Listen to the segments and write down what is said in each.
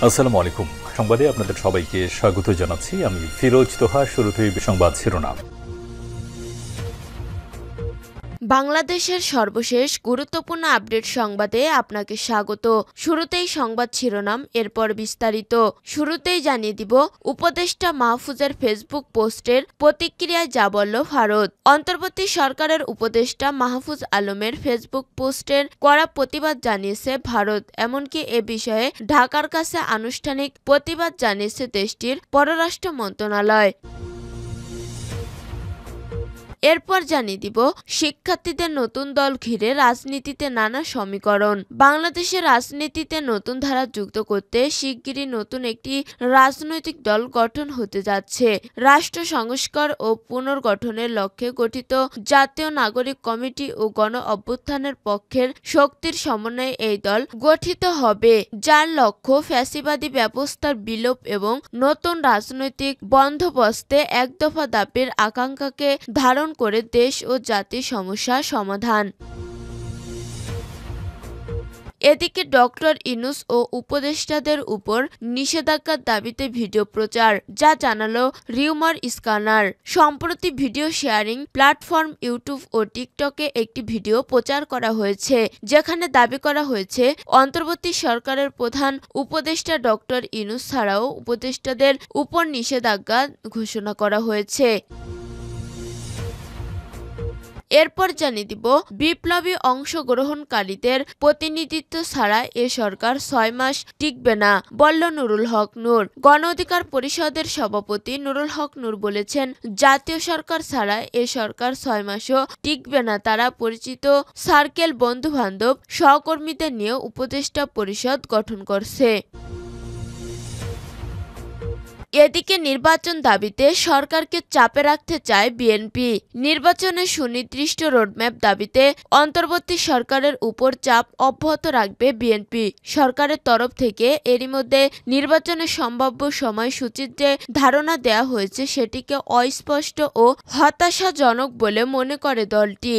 আসসালামু আলাইকুম। সংবাদে আপনাদের সবাইকে স্বাগত জানাচ্ছি। আমি ফিরোজ তোহা। শুরুতেই সংবাদ শিরোনাম। বাংলাদেশের সর্বশেষ গুরুত্বপূর্ণ আপডেট সংবাদে আপনাকে স্বাগত। শুরুতেই সংবাদ শিরোনাম, এরপর বিস্তারিত। শুরুতেই জানিয়ে দিব উপদেষ্টা মাহফুজের ফেসবুক পোস্টের প্রতিক্রিয়ায় যা বলল ভারত। অন্তর্বর্তী সরকারের উপদেষ্টা মাহফুজ আলমের ফেসবুক পোস্টের কড়া প্রতিবাদ জানিয়েছে ভারত। এমনকি এ বিষয়ে ঢাকার কাছে আনুষ্ঠানিক প্রতিবাদ জানিয়েছে দেশটির পররাষ্ট্র মন্ত্রণালয়। এরপর জানিয়ে দিব শিক্ষার্থীদের নতুন দল ঘিরে রাজনীতিতে নানা সমীকরণ। বাংলাদেশের রাজনীতিতে নতুন ধারা যুক্ত করতে শিগগিরই নতুন একটি রাজনৈতিক দল গঠন হতে যাচ্ছে। রাষ্ট্র সংস্কার ও পুনর্গঠনের লক্ষ্যে গঠিত জাতীয় নাগরিক কমিটি ও গণ অভ্যুত্থানের পক্ষের শক্তির সমন্বয়ে এই দল গঠিত হবে, যার লক্ষ্য ফ্যাসিবাদী ব্যবস্থার বিলোপ এবং নতুন রাজনৈতিক বন্দোবস্তে একদফা দাবির আকাঙ্ক্ষাকে ধারণ করে দেশ ও জাতির সমস্যার সমাধান। এদিকে ডক্টর ইউনূস ও উপদেষ্টাদের উপর নিষেধাজ্ঞার দাবিতে ভিডিও প্রচার, যা জানালো রিউমার স্ক্যানার। সম্প্রতি ভিডিও শেয়ারিং প্ল্যাটফর্ম ইউটিউব ও টিকটকে একটি ভিডিও প্রচার করা হয়েছে, যেখানে দাবি করা হয়েছে অন্তর্বর্তী সরকারের প্রধান উপদেষ্টা ডক্টর ইউনূস ছাড়াও উপদেষ্টাদের উপর নিষেধাজ্ঞা ঘোষণা করা হয়েছে। এরপর জানিয়ে দিব বিপ্লবী অংশগ্রহণকারীদের প্রতিনিধিত্ব ছাড়া এ সরকার ৬ মাস টিকবে না, বলল নুরুল হক নূর। গণ অধিকার পরিষদের সভাপতি নুরুল হক নূর বলেছেন, জাতীয় সরকার ছাড়া এ সরকার ৬ মাসও টিকবে না। তারা পরিচিত সার্কেল, বন্ধু বান্ধব, সহকর্মীদের নিয়ে উপদেষ্টা পরিষদ গঠন করছে। এদিকে নির্বাচন দাবিতে সরকারকে চাপে রাখতে চায় বিএনপি। নির্বাচনের সুনির্দিষ্ট রোডম্যাপ দাবিতে অন্তর্বর্তী সরকারের উপর চাপ অব্যাহত রাখবে বিএনপি। সরকারের তরফ থেকে এরই মধ্যে নির্বাচনের সম্ভাব্য সময়সূচির যে ধারণা দেওয়া হয়েছে সেটিকে অস্পষ্ট ও হতাশাজনক বলে মনে করে দলটি।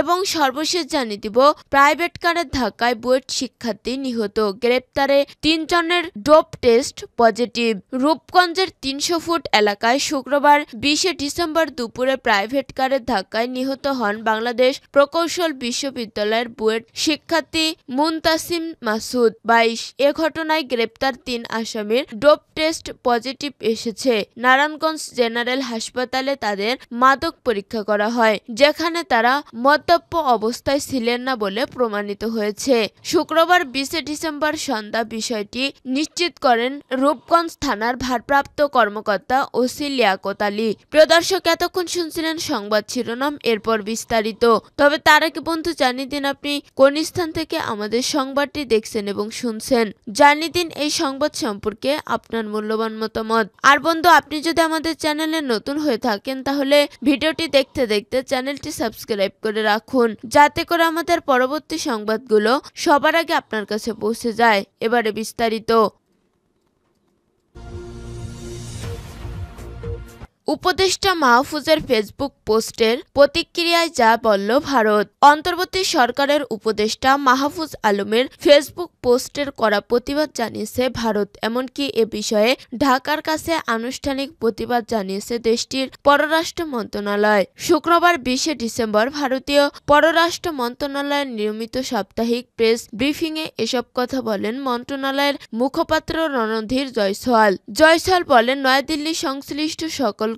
এবং সর্বশেষ জানিয়ে দিব প্রাইভেট কারের ধাক্কায় বুয়েট শিক্ষার্থী নিহত, গ্রেপ্তারে ৩ জনের ডোপ টেস্ট পজিটিভ। রূপগঞ্জের ৩০০ ফুট এলাকায় শুক্রবার ২০ ডিসেম্বর দুপুরে প্রাইভেট কারের ধাক্কায় নিহত হন বাংলাদেশ প্রকৌশল বিশ্ববিদ্যালয়ের বুয়েট শিক্ষার্থী মুনতাসিম মাসুদ ২২। এ ঘটনায় গ্রেপ্তার ৩ আসামির ডোপ টেস্ট পজিটিভ এসেছে। নারায়ণগঞ্জ জেনারেল হাসপাতালে তাদের মাদক পরীক্ষা করা হয়, যেখানে তারা মদ্যপ অবস্থায় ছিলেন না বলে প্রমাণিত হয়েছে। শুক্রবার ২০ ডিসেম্বর সন্ধ্যা বিষয়টি নিশ্চিত করেন রূপগঞ্জ থানার ভারপ্রাপ্ত কর্মকর্তা ওসি লিয়াকত আলী। প্রিয় দর্শক, এতক্ষণ শুনছিলেন সংবাদ শিরোনাম, এরপর বিস্তারিত। তবে তার আগে বন্ধু জানিয়ে দিন আপনি কোন স্থান থেকে আমাদের সংবাদটি দেখছেন এবং শুনছেন। জানিয়ে দিন এই সংবাদ সম্পর্কে আপনার মূল্যবান মতামত। আর বন্ধু, আপনি যদি আমাদের চ্যানেলে নতুন হয়ে থাকেন তাহলে ভিডিওটি দেখতে দেখতে চ্যানেলটি সাবস্ক্রাইব করে রাখুন, যাতে করে আমাদের পরবর্তী সংবাদগুলো সবার আগে আপনার কাছে পৌঁছে যায়। এবারে বিস্তারিত। উপদেষ্টা মাহফুজের ফেসবুক পোস্টের প্রতিক্রিয়ায় যা বলল ভারত। অন্তর্বর্তী সরকারের উপদেষ্টা মাহফুজ আলমের ফেসবুক পোস্টের কড়া প্রতিবাদ জানিয়েছে ভারত। এমনকি এ বিষয়ে ঢাকার কাছে আনুষ্ঠানিক প্রতিবাদ জানিয়েছে দেশটির পররাষ্ট্র মন্ত্রণালয়। শুক্রবার ২০ ডিসেম্বর ভারতীয় পররাষ্ট্র মন্ত্রণালয়ের নিয়মিত সাপ্তাহিক প্রেস ব্রিফিংয়ে এসব কথা বলেন মন্ত্রণালয়ের মুখপাত্র রণধীর জয়সওয়াল। জয়সওয়াল বলেন, নয়াদিল্লি সংশ্লিষ্ট সকল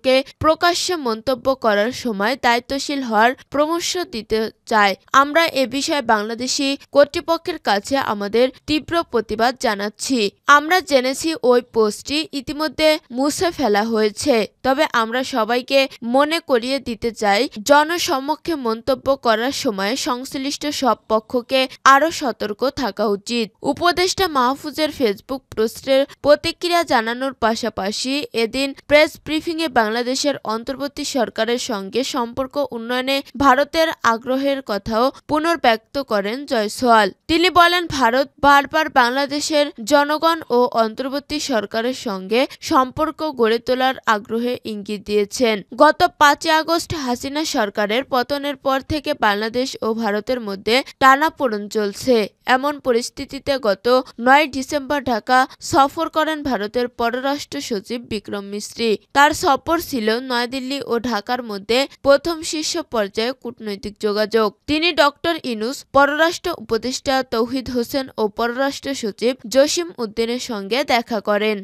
প্রকাশ্যে মন্তব্য করার সময় দায়িত্বশীল হওয়ার পরামর্শ দিতে চায়। আমরা এ বিষয়ে বাংলাদেশি কর্তৃপক্ষের কাছে আমাদের তীব্র প্রতিবাদ জানাচ্ছি। আমরা জেনেছি ওই পোস্টটি ইতিমধ্যে মুছে ফেলা হয়েছে, তবে আমরা সবাইকে মনে করিয়ে দিতে চাই, জনসমক্ষে মন্তব্য করার সময় সংশ্লিষ্ট সব পক্ষকে আরও সতর্ক থাকা উচিত। উপদেষ্টা মাহফুজের ফেসবুক পোস্টের প্রতিক্রিয়া জানানোর পাশাপাশি এদিন প্রেস ব্রিফিংয়ে বাংলাদেশের অন্তর্বর্তী সরকারের সঙ্গে সম্পর্ক উন্নয়নে ভারতের আগ্রহের কথাও পুনর্ব্যক্ত করেন জয়সওয়াল। তিনি বলেন, ভারত বারবার বাংলাদেশের জনগণ ও অন্তর্বর্তী সরকারের সঙ্গে সম্পর্ক গড়ে তোলার আগ্রহে ইঙ্গিত দিয়েছেন। গত 5 আগস্ট হাসিনা সরকারের পতনের পর থেকে বাংলাদেশ ও ভারতের মধ্যে টানাপোড়েন চলছে। এমন পরিস্থিতিতে গত 9 ডিসেম্বর ঢাকা সফর করেন ভারতের পররাষ্ট্র সচিব বিক্রম মিশ্রি। তার সফর ছিল নয়াদিল্লি ও ঢাকার মধ্যে প্রথম শীর্ষ পর্যায়ে কূটনৈতিক যোগাযোগ। তিনি ডক্টর ইউনূস, পররাষ্ট্র উপদেষ্টা তৌহিদ হোসেন ও পররাষ্ট্র সচিব জসিম উদ্দিনের সঙ্গে দেখা করেন।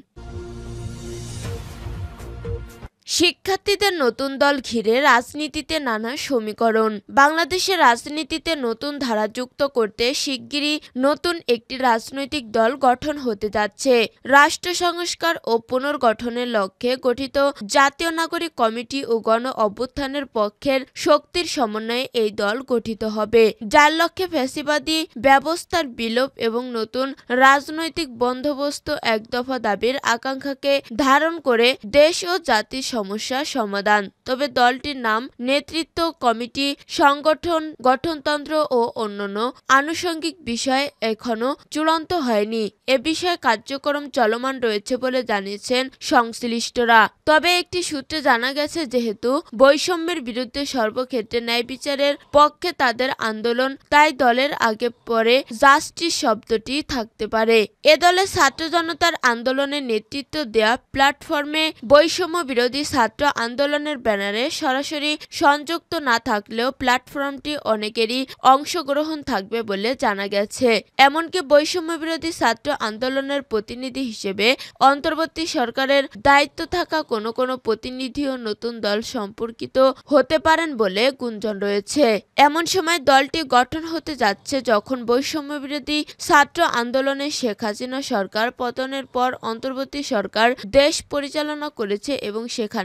শিক্ষার্থীদের নতুন দল ঘিরে রাজনীতিতে নানা সমীকরণ। বাংলাদেশের রাজনীতিতে নতুন ধারা যুক্ত করতে শিগগিরই নতুন একটি রাজনৈতিক দল গঠন হতে যাচ্ছে। রাষ্ট্র সংস্কার ও পুনর্গঠনের লক্ষ্যে গঠিত জাতীয় নাগরিক কমিটি ও গণ অভ্যুত্থানের পক্ষের শক্তির সমন্বয়ে এই দল গঠিত হবে, যার লক্ষ্যে ফ্যাসিবাদী ব্যবস্থার বিলোপ এবং নতুন রাজনৈতিক বন্দোবস্ত এক দফা দাবির আকাঙ্ক্ষাকে ধারণ করে দেশ ও জাতির সমস্যা সমাধান। তবে দলটির নাম, নেতৃত্ব, কমিটি সংগঠন, গঠনতন্ত্র ও অন্যান্য আনুষঙ্গিক বিষয় এখনো চূড়ান্ত হয়নি। এ বিষয়ে কার্যক্রম চলমান রয়েছে বলে জানিয়েছেন সংশ্লিষ্টরা। তবে একটি সূত্রে জানা গেছে, যেহেতু বৈষম্যের বিরুদ্ধে সর্বক্ষেত্রে ন্যায় বিচারের পক্ষে তাদের আন্দোলন, তাই দলের আগে পরে জাস্টিস শব্দটি থাকতে পারে। এ দলে ছাত্র জনতার আন্দোলনের নেতৃত্ব দেয়া প্ল্যাটফর্মে বৈষম্য বিরোধী ছাত্র আন্দোলনের ব্যানারে সরাসরি সংযুক্ত না থাকলেও প্ল্যাটফর্মটি অনেকেরই অংশগ্রহণ থাকবে বলে জানা গেছে। এমনকি বৈষম্য বিরোধী ছাত্র আন্দোলনের প্রতিনিধি হিসেবে অন্তর্বর্তী সরকারের দায়িত্ব থাকা কোনো কোনো প্রতিনিধিও নতুন দল সম্পর্কিত হতে পারেন বলে গুঞ্জন রয়েছে। এমন সময় দলটি গঠন হতে যাচ্ছে যখন বৈষম্য বিরোধী ছাত্র আন্দোলনে শেখ হাসিনা সরকার পতনের পর অন্তর্বর্তী সরকার দেশ পরিচালনা করেছে এবং সেখানে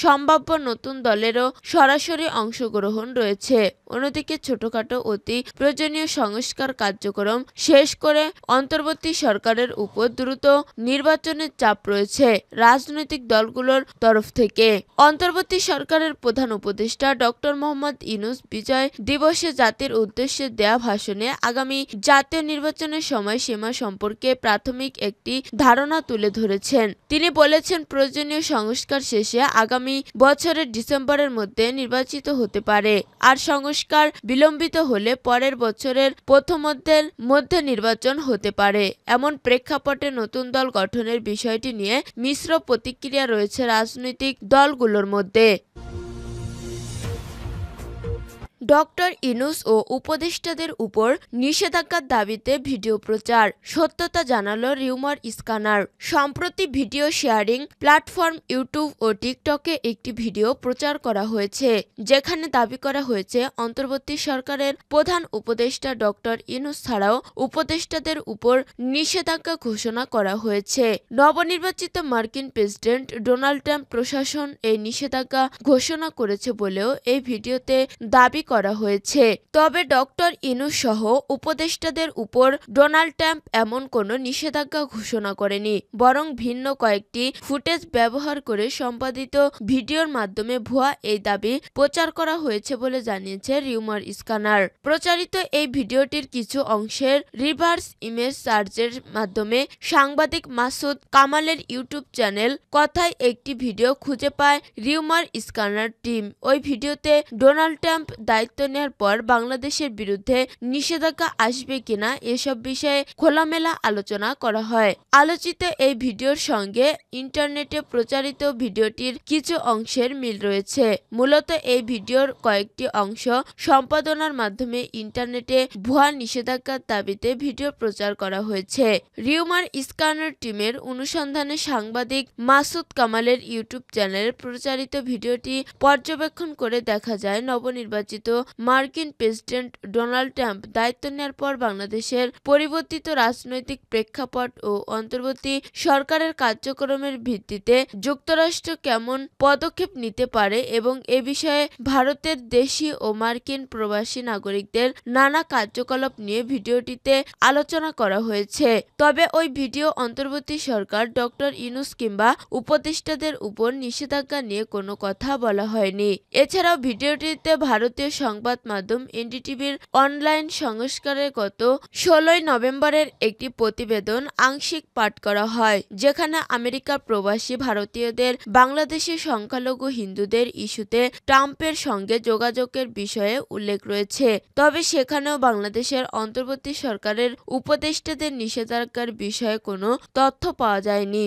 সম্ভাব্য নতুন দলেরও সরাসরি অংশগ্রহণ রয়েছে। অন্যদিকে ছোটখাটো অতি প্রয়োজনীয় সংস্কার কার্যক্রম শেষ করে অন্তর্বর্তী সরকারের উপর দ্রুত নির্বাচনের চাপ রয়েছে রাজনৈতিক দলগুলোর তরফ থেকে। অন্তর্বর্তী সরকারের প্রধান উপদেষ্টা ডক্টর মোহাম্মদ ইউনূস বিজয় দিবসে জাতির উদ্দেশ্যে দেয়া ভাষণে আগামী জাতীয় নির্বাচনের সময়সীমা সম্পর্কে প্রাথমিক একটি ধারণা তুলে ধরেছেন। তিনি বলেছেন, প্রয়োজনীয় সংস্কার শেষে আগামী বছরের ডিসেম্বরের মধ্যে নির্বাচিত হতে পারে, আর সংস্কার বিলম্বিত হলে পরের বছরের প্রথমার্ধের মধ্যে নির্বাচন হতে পারে। এমন প্রেক্ষাপটে নতুন দল গঠনের বিষয়টি নিয়ে মিশ্র প্রতিক্রিয়া রয়েছে রাজনৈতিক দলগুলোর মধ্যে। ডক্টর ইউনূস ও উপদেষ্টাদের উপর নিষেধাজ্ঞার দাবিতে ভিডিও প্রচার, সত্যতা জানালো রিউমার স্ক্যানার। সম্প্রতি ভিডিও শেয়ারিং প্ল্যাটফর্ম ইউটিউব ও টিকটকে একটি ভিডিও প্রচার করা হয়েছে, যেখানে দাবি করা হয়েছে অন্তর্বর্তী সরকারের প্রধান উপদেষ্টা ডক্টর ইউনূস ছাড়াও উপদেষ্টাদের উপর নিষেধাজ্ঞা ঘোষণা করা হয়েছে। নবনির্বাচিত মার্কিন প্রেসিডেন্ট ডোনাল্ড ট্রাম্প প্রশাসন এই নিষেধাজ্ঞা ঘোষণা করেছে বলেও এই ভিডিওতে দাবি করা হয়েছে। তবে ডক্টর ইউনূস সহ উপদেষ্টাদের উপর ডোনাল্ড ট্রাম্প এমন কোনো নিষেধাজ্ঞা ঘোষণা করেনি, বরং ভিন্ন কয়েকটি ফুটেজ ব্যবহার করে সম্পাদিত ভিডিওর মাধ্যমে ভুয়া এই দাবি প্রচার করা হয়েছে বলে জানিয়েছে রিউমার স্ক্যানার। প্রচারিত এই ভিডিওটির কিছু অংশের রিভার্স ইমেজ সার্চের মাধ্যমে সাংবাদিক মাসুদ কামালের ইউটিউব চ্যানেল কথায় একটি ভিডিও খুঁজে পায় রিউমার স্ক্যানার টিম। ওই ভিডিওতে ডোনাল্ড ট্রাম্প দায়িত্ব নেওয়ার পর বাংলাদেশের বিরুদ্ধে নিষেধাজ্ঞা আসবে কিনা এসব বিষয়ে খোলামেলা আলোচনা করা হয়। আলোচিত এই ভিডিওর সঙ্গে ইন্টারনেটে প্রচারিত ভিডিওটির কিছু অংশের মিল রয়েছে। মূলত এই ভিডিওর কয়েকটি অংশ সম্পাদনার মাধ্যমে ইন্টারনেটে ভুয়া নিষেধাজ্ঞার দাবিতে ভিডিও প্রচার করা হয়েছে। রিউমার স্ক্যানার টিমের অনুসন্ধানে সাংবাদিক মাসুদ কামালের ইউটিউব চ্যানেলে প্রচারিত ভিডিওটি পর্যবেক্ষণ করে দেখা যায় নবনির্বাচিত মার্কিন প্রেসিডেন্ট ডোনাল্ড ট্রাম্প দায়িত্ব নেওয়ার পর বাংলাদেশের পরিবর্তিত রাজনৈতিক প্রেক্ষাপট ও অন্তর্বর্তী সরকারের কার্যক্রমের ভিত্তিতে যুক্তরাষ্ট্র কেমন পদক্ষেপ নিতে পারে এবং এ বিষয়ে ভারতের দেশি ও মার্কিন প্রবাসী নাগরিকদের নানা কার্যকলাপ নিয়ে ভিডিওটিতে আলোচনা করা হয়েছে। তবে ওই ভিডিও অন্তর্বর্তী সরকার ডক্টর ইউনূস কিংবা উপদেষ্টাদের উপর নিষেধাজ্ঞা নিয়ে কোনো কথা বলা হয়নি। এছাড়াও ভিডিওটিতে ভারতীয় সংবাদ মাধ্যম এনডিটিভির অনলাইন সংস্করণে গত 16 নভেম্বরের একটি প্রতিবেদন আংশিক পাঠ করা হয়, যেখানে আমেরিকার প্রবাসী ভারতীয়দের বাংলাদেশের সংখ্যালঘু হিন্দুদের ইস্যুতে ট্রাম্পের সঙ্গে যোগাযোগের বিষয়ে উল্লেখ রয়েছে। তবে সেখানেও বাংলাদেশের অন্তর্বর্তী সরকারের উপদেষ্টাদের নিষেধাজ্ঞার বিষয়ে কোনো তথ্য পাওয়া যায়নি।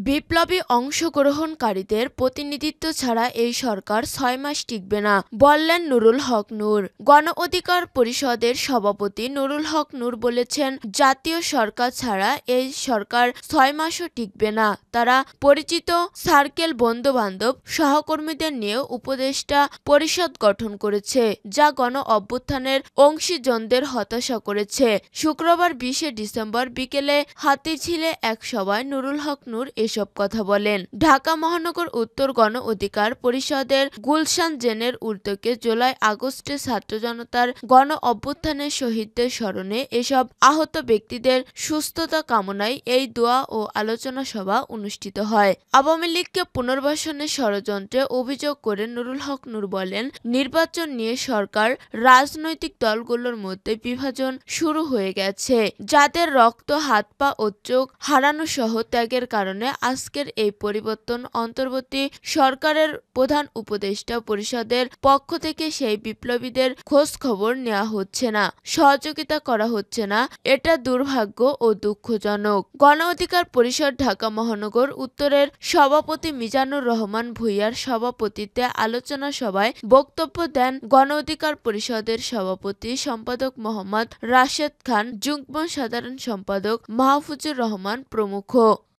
বিপ্লবী অংশগ্রহণকারীদের প্রতিনিধিত্ব ছাড়া এই সরকার 6 মাস টিকবে না, বললেন নুরুল হক নূর। গণ অধিকার পরিষদের সভাপতি নুরুল হক নূর বলেছেন, জাতীয় সরকার ছাড়া এই সরকার 6 মাসও টিকবে না। তারা পরিচিত সার্কেল বন্ধু-বান্ধব সহকর্মীদের নিয়ে উপদেষ্টা পরিষদ গঠন করেছে, যা গণ অভ্যুত্থানের অংশীজনদের হতাশা করেছে। শুক্রবার 20 ডিসেম্বর বিকেলে হাতিঝিলে এক সভায় নুরুল হক নূর এসব কথা বলেন। ঢাকা মহানগর উত্তর গণ অধিকার পরিষদের গুলশান জেনের উদ্যোগে জুলাই আগস্টে ছাত্র জনতার গণ অভ্যুত্থানের শহীদদের স্মরণে এসব আহত ব্যক্তিদের সুস্থতা কামনায় এই দোয়া ও আলোচনা সভা অনুষ্ঠিত হয়। আওয়ামী লীগকে পুনর্বাসনের ষড়যন্ত্রে অভিযোগ করে নুরুল হক নূর বলেন, নির্বাচন নিয়ে সরকার রাজনৈতিক দলগুলোর মধ্যে বিভাজন শুরু হয়ে গেছে। যাদের রক্ত, হাত পা ও চোখ হারানো সহ ত্যাগের কারণে আজকের এই পরিবর্তন অন্তর্বর্তী সরকারের প্রধান উপদেষ্টা পরিষদের পক্ষ থেকে সেই বিপ্লবীদের খোঁজ খবর নেওয়া হচ্ছে না, সহযোগিতা করা হচ্ছে না। এটা দুর্ভাগ্য ও দুঃখজনক। গণ অধিকার পরিষদ ঢাকা মহানগর উত্তরের সভাপতি মিজানুর রহমান ভূঁইয়ার সভাপতিত্বে আলোচনা সভায় বক্তব্য দেন গণ অধিকার পরিষদের সভাপতি সম্পাদক মোহাম্মদ রাশেদ খান, যুগ্ম সাধারণ সম্পাদক মাহফুজুর রহমান প্রমুখ।